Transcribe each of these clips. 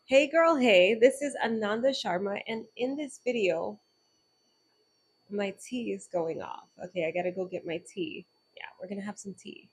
Hey girl, hey, this is Ananda Sharma, and in this video, my tea is going off. Okay, I gotta go get my tea. Yeah, we're gonna have some tea.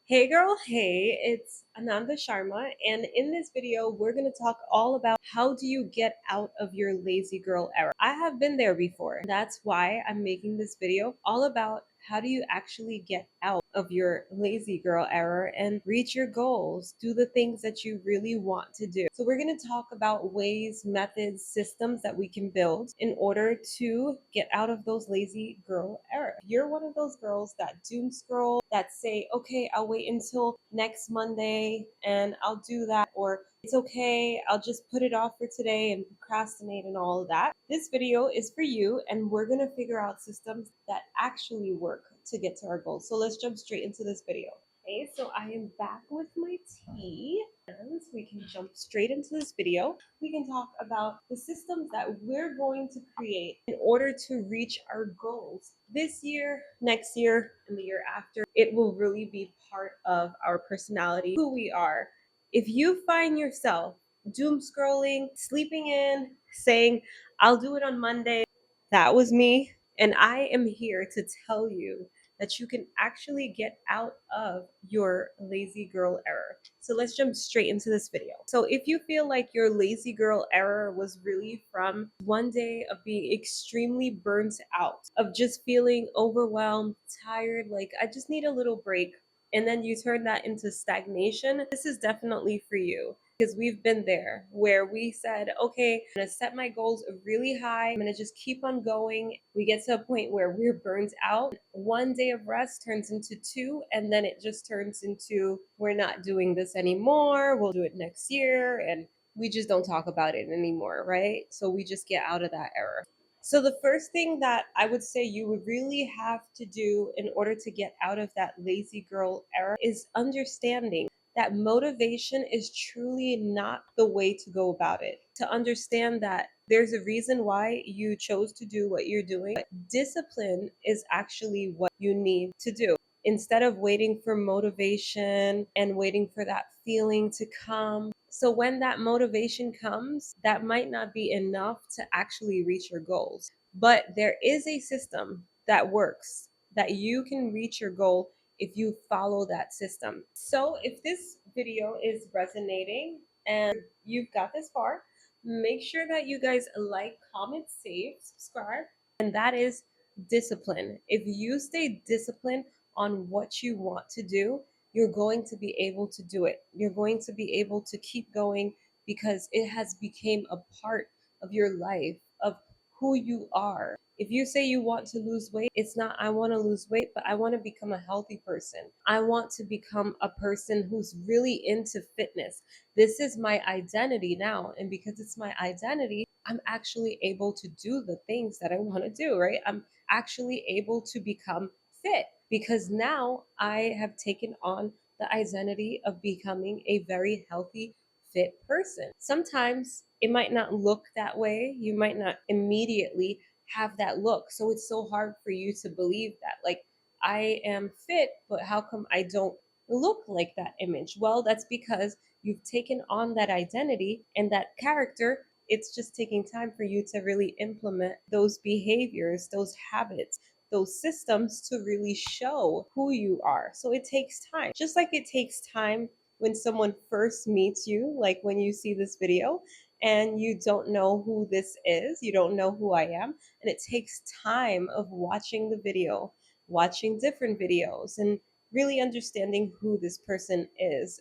Hey girl, hey, it's Ananda Sharma, and in this video, we're gonna talk all about how do you get out of your lazy girl era. I have been there before. That's why I'm making this video all about how do you actually get out of your lazy girl era and reach your goals, do the things that you really want to do. So we're going to talk about ways, methods, systems that we can build in order to get out of those lazy girl era. If you're one of those girls that doom scroll, that say, okay, I'll wait until next Monday and I'll do that, or it's okay, I'll just put it off for today and procrastinate and all of that. This video is for you, and we're going to figure out systems that actually work to get to our goals. So let's jump straight into this video. Okay, so I am back with my tea, and we can jump straight into this video. We can talk about the systems that we're going to create in order to reach our goals this year, next year, and the year after. It will really be part of our personality, who we are. If you find yourself doom scrolling, sleeping in, saying, I'll do it on Monday, that was me. And I am here to tell you that you can actually get out of your lazy girl error. So let's jump straight into this video. So if you feel like your lazy girl error was really from one day of being extremely burnt out, of just feeling overwhelmed, tired, like I just need a little break, and then you turn that into stagnation, this is definitely for you. Because we've been there where we said, okay, I'm gonna set my goals really high. I'm gonna just keep on going. We get to a point where we're burnt out. One day of rest turns into two, and then it just turns into we're not doing this anymore. We'll do it next year. And we just don't talk about it anymore, right? So we just get out of that era. So the first thing that I would say you would really have to do in order to get out of that lazy girl era is understanding that motivation is truly not the way to go about it. To understand that there's a reason why you chose to do what you're doing. Discipline is actually what you need to do. Instead of waiting for motivation and waiting for that feeling to come. So when that motivation comes, that might not be enough to actually reach your goals. But there is a system that works, that you can reach your goal if you follow that system. So if this video is resonating and you've got this far, make sure that you guys like, comment, save, subscribe, and that is discipline. If you stay disciplined on what you want to do, you're going to be able to do it. You're going to be able to keep going because it has become a part of your life, of who you are. If you say you want to lose weight, it's not I want to lose weight, but I want to become a healthy person. I want to become a person who's really into fitness. This is my identity now. And because it's my identity, I'm actually able to do the things that I want to do, right? I'm actually able to become fit because now I have taken on the identity of becoming a very healthy, fit person. Sometimes it might not look that way. You might not immediately have that look. So it's so hard for you to believe that. Like, I am fit, but how come I don't look like that image? Well, that's because you've taken on that identity and that character. It's just taking time for you to really implement those behaviors, those habits, those systems to really show who you are. So it takes time. Just like it takes time when someone first meets you, like when you see this video and you don't know who this is, you don't know who I am, and it takes time of watching the video, watching different videos, and really understanding who this person is.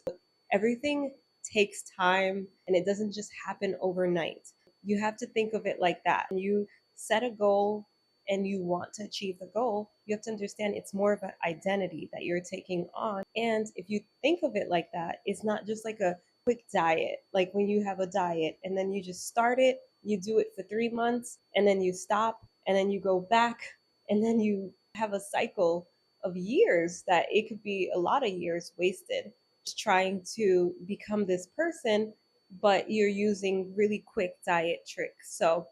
Everything takes time and it doesn't just happen overnight. You have to think of it like that. You set a goal and you want to achieve the goal, you have to understand it's more of an identity that you're taking on. And if you think of it like that, it's not just like a quick diet, like when you have a diet and then you just start it, you do it for 3 months, and then you stop, and then you go back, and then you have a cycle of years that it could be a lot of years wasted just trying to become this person, but you're using really quick diet tricks. So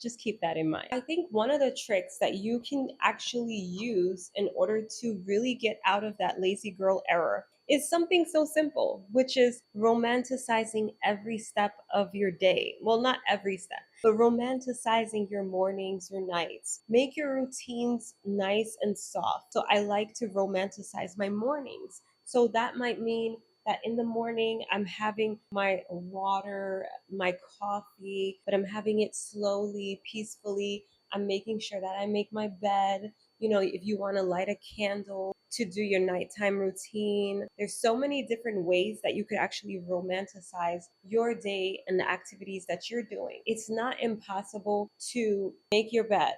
just keep that in mind. I think one of the tricks that you can actually use in order to really get out of that lazy girl error is something so simple, which is romanticizing every step of your day. Well, not every step, but romanticizing your mornings, your nights. Make your routines nice and soft. So I like to romanticize my mornings. So that might mean that in the morning I'm having my water, my coffee, but I'm having it slowly, peacefully. I'm making sure that I make my bed. You know, if you want to light a candle to do your nighttime routine, there's so many different ways that you could actually romanticize your day and the activities that you're doing. It's not impossible to make your bed,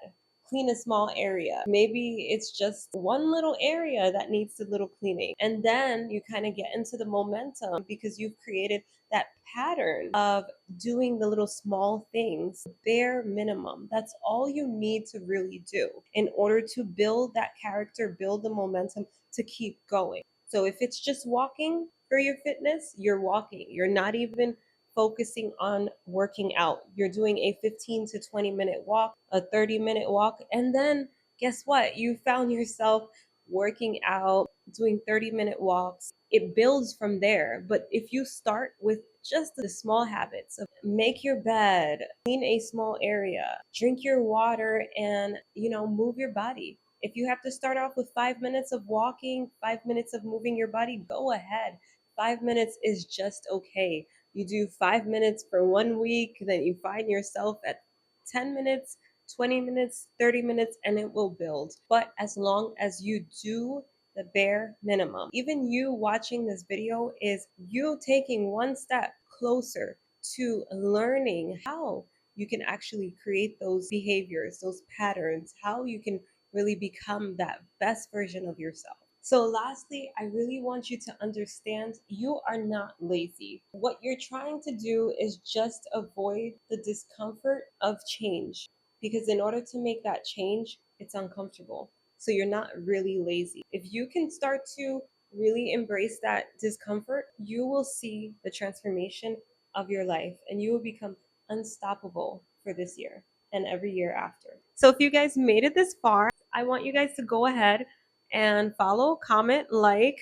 clean a small area. Maybe it's just one little area that needs a little cleaning. And then you kind of get into the momentum because you've created that pattern of doing the little small things, bare minimum. That's all you need to really do in order to build that character, build the momentum to keep going. So if it's just walking for your fitness, you're walking. You're not even focusing on working out. You're doing a 15 to 20-minute walk, a 30-minute walk, and then guess what? You found yourself working out, doing 30-minute walks. It builds from there. But if you start with just the small habits of make your bed, clean a small area, drink your water, and move your body. If you have to start off with 5 minutes of walking, 5 minutes of moving your body, go ahead. 5 minutes is just okay. You do 5 minutes for one week, then you find yourself at 10 minutes, 20 minutes, 30 minutes, and it will build. But as long as you do the bare minimum, even you watching this video is you taking one step closer to learning how you can actually create those behaviors, those patterns, how you can really become that best version of yourself. So, lastly, I really want you to understand you are not lazy. What you're trying to do is just avoid the discomfort of change because, in order to make that change, it's uncomfortable. So, you're not really lazy. If you can start to really embrace that discomfort, you will see the transformation of your life and you will become unstoppable for this year and every year after. So, if you guys made it this far, I want you guys to go ahead and follow, comment, like,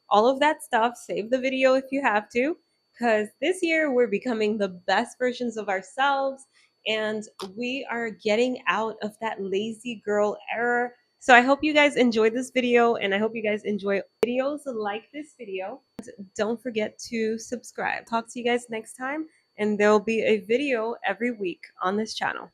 all of that stuff. Save the video if you have to, because this year we're becoming the best versions of ourselves and we are getting out of that lazy girl era. So I hope you guys enjoyed this video and I hope you guys enjoy videos like this video. Don't forget to subscribe. Talk to you guys next time, and there'll be a video every week on this channel.